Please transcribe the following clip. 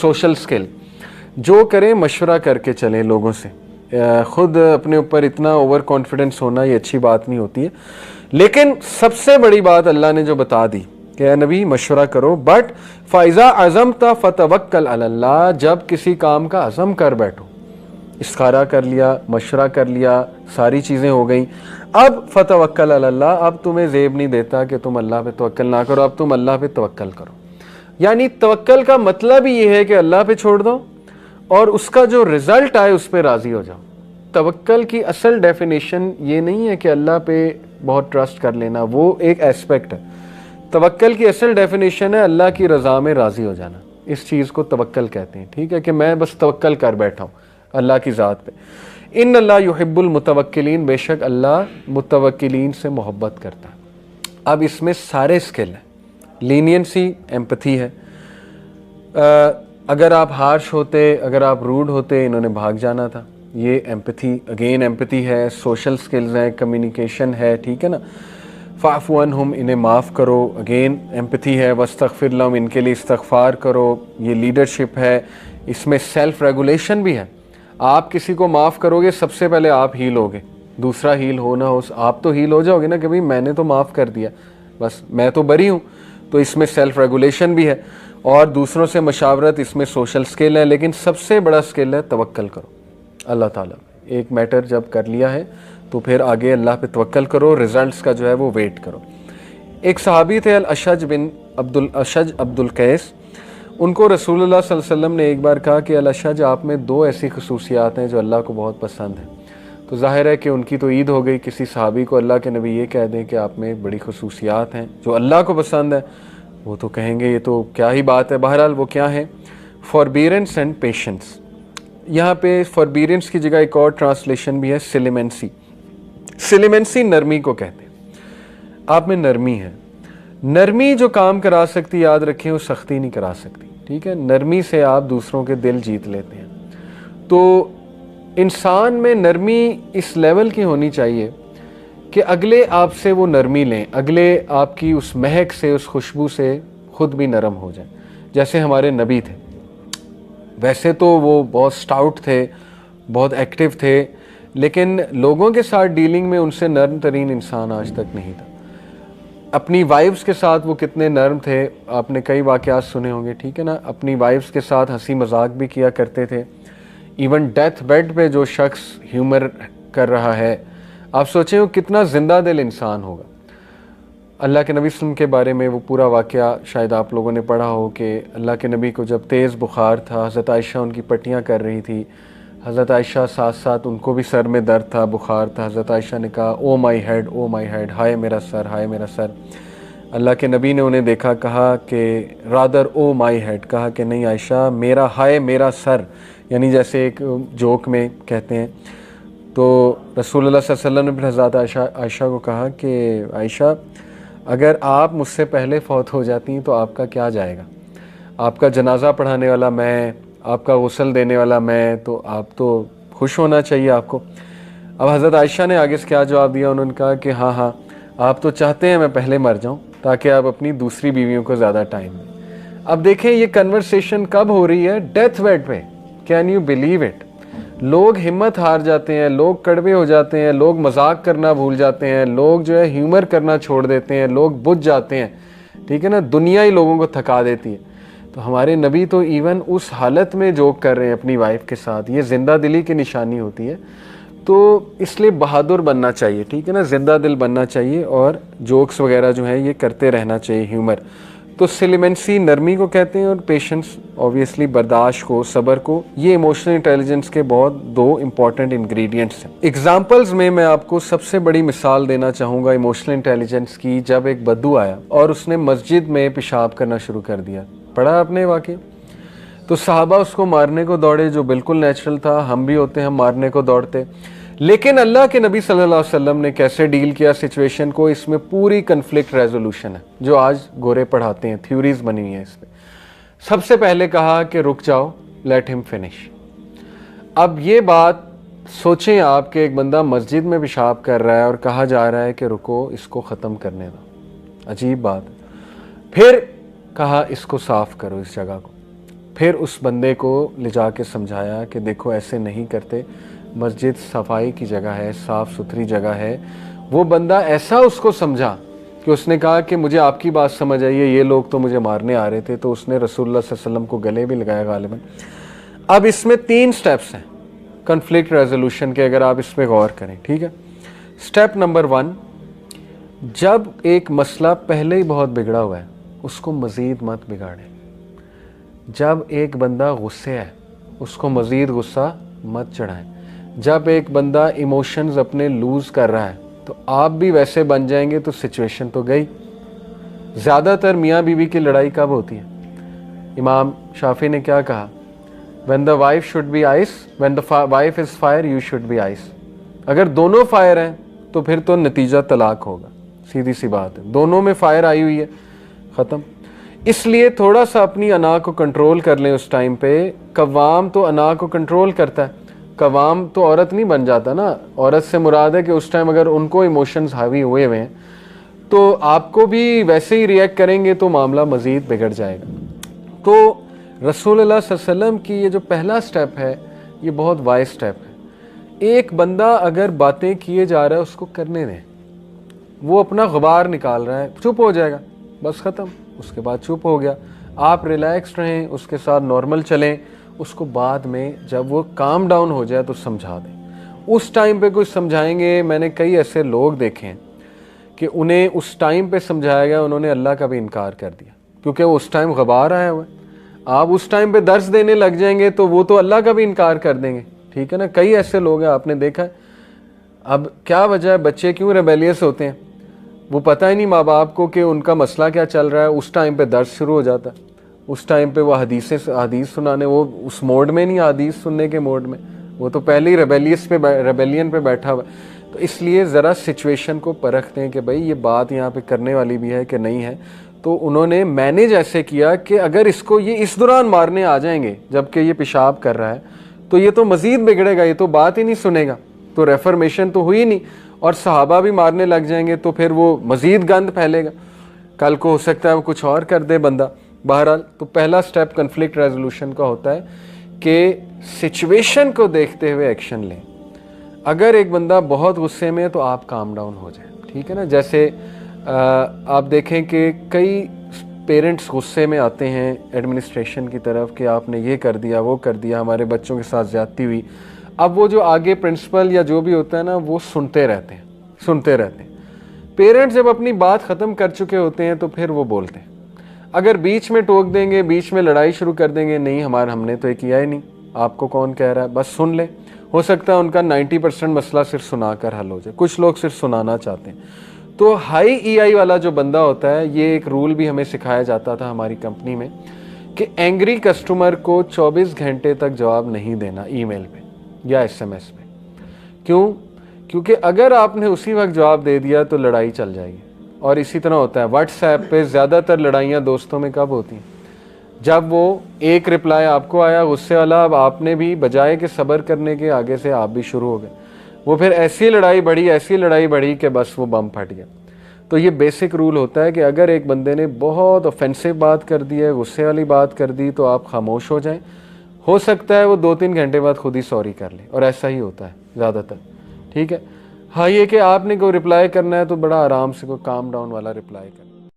Social skill जो करें मशवरा करके चलें लोगों से। खुद अपने ऊपर इतना ओवर कॉन्फिडेंस होना ये अच्छी बात नहीं होती है। लेकिन सबसे बड़ी बात अल्लाह ने जो बता दी कि ए नबी मशवरा करो, बट फ़ाइज़ा अज़मता फ़तवक्कल अलल्लाह, जब किसी काम का अज़म कर बैठो, इस्तिखारा कर लिया, मशवरा कर लिया, सारी चीज़ें हो गई, अब फ़तवक्कल अलल्लाह, अब तुम्हें ज़ेब नहीं देता कि तुम अल्लाह पे तवक्कल ना करो, अब तुम अल्लाह पे तवक्कल करो। यानी तवक्कल का मतलब ही ये है कि अल्लाह पे छोड़ दो और उसका जो रिजल्ट आए उस पर राज़ी हो जाओ। तवक्कल की असल डेफिनेशन ये नहीं है कि अल्लाह पे बहुत ट्रस्ट कर लेना, वो एक एस्पेक्ट है। तवक्कल की असल डेफिनेशन है अल्लाह की रज़ा में राज़ी हो जाना। इस चीज़ को तवक्कल कहते हैं। ठीक है, कि मैं बस तवक्कल कर बैठा हूँ अल्लाह की ज़ात पे। इन अल्लाह युहिब्बुल मुतवक्किलीन, बेशक अल्लाह मुतवक्किलीन से मोहब्बत करता है। अब इसमें सारे स्किल हैं। लीनियंसी, एम्पथी है। अगर आप हार्श होते, अगर आप रूड होते, इन्होंने भाग जाना था। ये एम्पथी, अगेन एम्पथी है। सोशल स्किल्स हैं, कम्युनिकेशन है, ठीक है ना। फ़ाफ़ु अन्हुम, इन्हें माफ़ करो, अगेन एम्पथी है। वस्तग़फ़िर लहुम, इनके लिए इस्तग़फ़ार करो, ये लीडरशिप है। इसमें सेल्फ रेगुलेशन भी है। आप किसी को माफ़ करोगे, सबसे पहले आप हील होगे, दूसरा हील हो ना हो, आप तो हील हो जाओगे ना कि भाई मैंने तो माफ़ कर दिया, बस मैं तो बरी हूँ। तो इसमें सेल्फ रेगुलेशन भी है और दूसरों से मशावरत, इसमें सोशल स्किल है। लेकिन सबसे बड़ा स्किल है तवक्कल करो अल्लाह ताला। एक मैटर जब कर लिया है तो फिर आगे अल्लाह पे तवक्कल करो, रिजल्ट्स का जो है वो वेट करो। एक सहाबी थे अल-अशज बिन अब्दुल कैस, उनको रसूलुल्लाह सल्लल्लाहु अलैहि वसल्लम ने एक बार कहा कि अल-अशज, आप में दो ऐसी खसूसियात हैं जो अल्लाह को बहुत पसंद है। तो ज़ाहिर है कि उनकी तो ईद हो गई। किसी सहाबी को अल्लाह के नबी ये कह दें कि आप में बड़ी खसूसियात हैं जो अल्लाह को पसंद है, वो तो कहेंगे ये तो क्या ही बात है। बहरहाल वो क्या है? फॉरबीरेंस एंड पेशेंस। यहाँ पे फॉरबीरेंस की जगह एक और ट्रांसलेशन भी है, सिलिमेंसी। सिलिमेंसी नरमी को कहते हैं। आप में नरमी है। नरमी जो काम करा सकती, याद रखें, वो सख्ती नहीं करा सकती। ठीक है, नरमी से आप दूसरों के दिल जीत लेते हैं। तो इंसान में नरमी इस लेवल की होनी चाहिए कि अगले आपसे वो नरमी लें, अगले आपकी उस महक से, उस खुशबू से खुद भी नरम हो जाए। जैसे हमारे नबी थे, वैसे तो वो बहुत स्टाउट थे, बहुत एक्टिव थे, लेकिन लोगों के साथ डीलिंग में उनसे नर्म तरीन इंसान आज तक नहीं था। अपनी वाइफ्स के साथ वो कितने नर्म थे, आपने कई वाक़यात सुने होंगे, ठीक है ना। अपनी वाइफ्स के साथ हंसी मजाक भी किया करते थे। इवन डेथ बेड पे जो शख्स ह्यूमर कर रहा है, आप सोचें वो कितना ज़िंदा दिल इंसान होगा। अल्लाह के नबी सल्लल्लाहु अलैहि वसल्लम के बारे में वो पूरा वाक़या शायद आप लोगों ने पढ़ा हो कि अल्लाह के नबी को जब तेज़ बुखार था, हज़रत आयशा उनकी पट्टियाँ कर रही थी। हज़रत आयशा साथ साथ उनको भी सर में दर्द था, बुखार था। हज़रत आयशा ने कहा, ओ my head, O my head, हाय मेरा सर, हाय मेरा सर। अल्लाह के नबी ने उन्हें देखा, कहा कि रादर ओ माई हेड, कहा कि नहीं आयशा, मेरा हाय मेरा सर, यानी जैसे एक जोक में कहते हैं। तो रसूलुल्लाह सल्लल्लाहु अलैहि वसल्लम ने फिर हज़रत आयशा को कहा कि आयशा, अगर आप मुझसे पहले फ़ौत हो जाती तो आपका क्या जाएगा? आपका जनाजा पढ़ाने वाला मैं, आपका गुस्ल देने वाला मैं, तो आप तो खुश होना चाहिए आपको। अब हज़रत आयशा ने आगे से क्या जवाब दिया? उन्होंने कहा कि हाँ हाँ, आप तो चाहते हैं मैं पहले मर जाऊँ ताकि आप अपनी दूसरी बीवियों को ज़्यादा टाइम दें। अब देखें ये कन्वर्सेशन कब हो रही है? डेथ बेड पे। Can you believe it? लोग हिम्मत हार जाते हैं, लोग कड़वे हो जाते हैं, लोग मजाक करना भूल जाते हैं, लोग जो है ह्यूमर करना छोड़ देते हैं, लोग बुझ जाते हैं। ठीक है ना, दुनिया ही लोगों को थका देती है। तो हमारे नबी तो इवन उस हालत में जोक कर रहे हैं अपनी वाइफ के साथ। ये जिंदा दिली की निशानी होती है। तो इसलिए बहादुर बनना चाहिए, ठीक है ना, जिंदा दिल बनना चाहिए और जोक्स वगैरह जो है ये करते रहना चाहिए, ह्यूमर। तो सिलिमेंसी नरमी को कहते हैं और पेशेंस ऑब्वियसली बर्दाश्त को, सब्र को। ये इमोशनल इंटेलिजेंस के बहुत दो इंपॉर्टेंट इंग्रेडिएंट्स हैं। एग्जांपल्स में मैं आपको सबसे बड़ी मिसाल देना चाहूँगा इमोशनल इंटेलिजेंस की। जब एक बद्दू आया और उसने मस्जिद में पेशाब करना शुरू कर दिया, पढ़ा आपने वाकई? तो सहाबा उसको मारने को दौड़े, जो बिल्कुल नेचुरल था, हम भी होते हैं, हम मारने को दौड़ते। लेकिन अल्लाह के नबी सल्लल्लाहु अलैहि वसल्लम ने कैसे डील किया सिचुएशन को, इसमें पूरी कन्फ्लिक्ट रेजोल्यूशन है जो आज गोरे पढ़ाते हैं, थ्योरीज बनी हुई है इसमें। सबसे पहले कहा कि रुक जाओ, लेट हिम फिनिश। अब ये बात सोचें आप कि एक बंदा मस्जिद में पेशाब कर रहा है और कहा जा रहा है कि रुको, इसको ख़त्म करने दो। अजीब बात। फिर कहा इसको साफ करो, इस जगह को। پھر اس بندے کو لے جا کے سمجھایا کہ دیکھو ایسے نہیں کرتے، مسجد صفائی کی جگہ ہے، صاف ستھری جگہ ہے۔ وہ بندہ ایسا اس کو سمجھا کہ اس نے کہا کہ مجھے آپ کی بات سمجھ آئی ہے، یہ لوگ تو مجھے مارنے آ رہے تھے، تو اس نے رسول اللہ صلی اللہ علیہ وسلم کو گلے بھی لگایا غالباً۔ اب اس میں 3 سٹیپس ہیں کنفلکٹ ریزولوشن کے، اگر آپ اس پہ غور کریں، ٹھیک ہے۔ سٹیپ نمبر 1، جب ایک مسئلہ پہلے ہی بہت بگڑا ہوا ہے اس کو مزید مت بگاڑیں۔ جب ایک بندہ غصے ہے اس کو مزید غصہ مت چڑھائیں۔ جب ایک بندہ ایموشنز اپنے لوز کر رہا ہے تو آپ بھی ویسے بن جائیں گے تو سچویشن تو گئی۔ زیادہ تر میاں بیوی کی لڑائی کب ہوتی ہے؟ امام شافعی نے کیا کہا؟ when the wife should be ice, when the wife is fire, you should be ice۔ اگر دونوں فائر ہیں تو پھر تو نتیجہ طلاق ہوگا، سیدھی سی بات ہے، دونوں میں فائر آئی ہوئی ہے، ختم۔ اس لیے تھوڑا سا اپنی انا کو کنٹرول کر لیں اس ٹائم پہ۔ قوام تو انا کو کنٹرول کرتا ہے، قوام تو عورت نہیں بن جاتا نا۔ عورت سے مراد ہے کہ اس ٹائم اگر ان کو ایموشنز حاوی ہوئے ہوئے ہیں تو آپ کو بھی ویسے ہی ریئیکٹ کریں گے تو معاملہ مزید بگڑ جائے گا۔ تو رسول اللہ صلی اللہ علیہ وسلم کی یہ جو پہلا سٹیپ ہے یہ بہت وائز سٹیپ ہے۔ ایک بندہ اگر باتیں کیے جا رہا ہے اس کو کرنے دیں، وہ اپنا غبار نکال رہا ہے، چپ ہو جائے گا، بس ختم۔ اس کے بعد چپ ہو گیا، آپ ریلیکسڈ رہیں، اس کے ساتھ نارمل چلیں، اس کو بعد میں جب وہ کام ڈاؤن ہو جائے تو سمجھا دیں۔ اس ٹائم پہ کچھ سمجھائیں گے، میں نے کئی ایسے لوگ دیکھے ہیں کہ انہیں اس ٹائم پہ سمجھایا گیا، انہوں نے اللہ کا بھی انکار کر دیا کیونکہ وہ اس ٹائم غبار آیا ہوا ہے۔ آپ اس ٹائم پہ درس دینے لگ جائیں گے تو وہ تو اللہ کا بھی انکار کر دیں گے، ٹھیک ہے نا۔ کئی ایسے لوگ ہیں آپ نے دیکھا ہے۔ اب کیا وجہ ہے بچے کیوں ریبیلیس ہوتے ہیں؟ وہ پتہ ہی نہیں ماں باپ کو کہ ان کا مسئلہ کیا چل رہا ہے، اس ٹائم پہ درس شروع ہو جاتا ہے، اس ٹائم پہ وہ حدیث سنانے، وہ اس موڈ میں نہیں، حدیث سننے کے موڈ میں، وہ تو پہلے ہی ریبیلین پہ بیٹھا ہوا ہے۔ تو اس لیے ذرا سچویشن کو پرکھتے ہیں کہ بھائی یہ بات یہاں پہ کرنے والی بھی ہے کہ نہیں ہے۔ تو انہوں نے مینیج ایسے کیا کہ اگر اس کو یہ اس دوران مارنے آ جائیں گے جبکہ یہ پیشاب کر رہا ہے تو یہ تو مزید بگڑے گا، یہ تو بات ہی نہیں سنے گا، تو ریفرمیشن تو ہوئی نہیں، اور صحابہ بھی مارنے لگ جائیں گے تو پھر وہ مزید گند پھیلے گا، کل کو ہو سکتا ہے وہ کچھ اور کر دے بندہ۔ بہرحال تو پہلا سٹیپ کنفلکٹ ریزولوشن کا ہوتا ہے کہ سچویشن کو دیکھتے ہوئے ایکشن لیں۔ اگر ایک بندہ بہت غصے میں ہے تو آپ کام ڈاؤن ہو جائیں، ٹھیک ہے نا۔ جیسے آپ دیکھیں کہ کئی پیرنٹس غصے میں آتے ہیں ایڈمنسٹریشن کی طرف کہ آپ نے یہ کر دیا، وہ کر دیا، ہمارے بچوں کے ساتھ زیادتی ہوئی۔ اب وہ جو آگے پرنسپل یا جو بھی ہوتا ہے نا وہ سنتے رہتے ہیں۔ پیرنٹس جب اپنی بات ختم کر چکے ہوتے ہیں تو پھر وہ بولتے ہیں۔ اگر بیچ میں ٹوک دیں گے، بیچ میں لڑائی شروع کر دیں گے، نہیں ہم نے تو یہ کیا ہی نہیں، آپ کو کون کہہ رہا ہے، بس سن لیں۔ ہو سکتا ہے ان کا 90% مسئلہ صرف سنا کر حل ہو جائے، کچھ لوگ صرف سنانا چاہتے ہیں۔ تو ہائی ای آئی والا جو بندہ ہوتا ہے، یہ ایک رول بھی ہمیں سکھایا جاتا تھا ہماری کمپنی میں کہ اینگری کسٹمر کو 24 گھنٹے تک جواب نہیں دینا ای میل پہ یا ایس ایم ایس پہ۔ کیونکہ اگر آپ نے اسی وقت جواب دے دیا تو لڑائی چل جائے گی۔ اور اسی طرح ہوتا ہے واٹس ایپ پہ زیادہ تر لڑائیاں دوستوں میں کب ہوتی ہیں؟ جب وہ ایک رپلائی آپ کو آیا غصے والا، اب آپ نے بھی بجائے کہ صبر کرنے کے آگے سے آپ بھی شروع ہو گئے، وہ پھر ایسی لڑائی بڑھی کہ بس وہ بم پھٹ گیا۔ تو یہ بیسک رول ہوتا ہے کہ اگر ایک بندے نے بہت آفینسو بات کر دی ہے، غصے والی بات کر دی، تو آپ خاموش ہو جائیں۔ ہو سکتا ہے وہ 2-3 گھنٹے بعد خود ہی سوری کر لے، اور ایسا ہی ہوتا ہے زیادہ تر، ٹھیک ہے۔ ہاں یہ کہ آپ نے کوئی رپلائی کرنا ہے تو بڑا آرام سے کوئی کام ڈاؤن والا رپلائی کرنا۔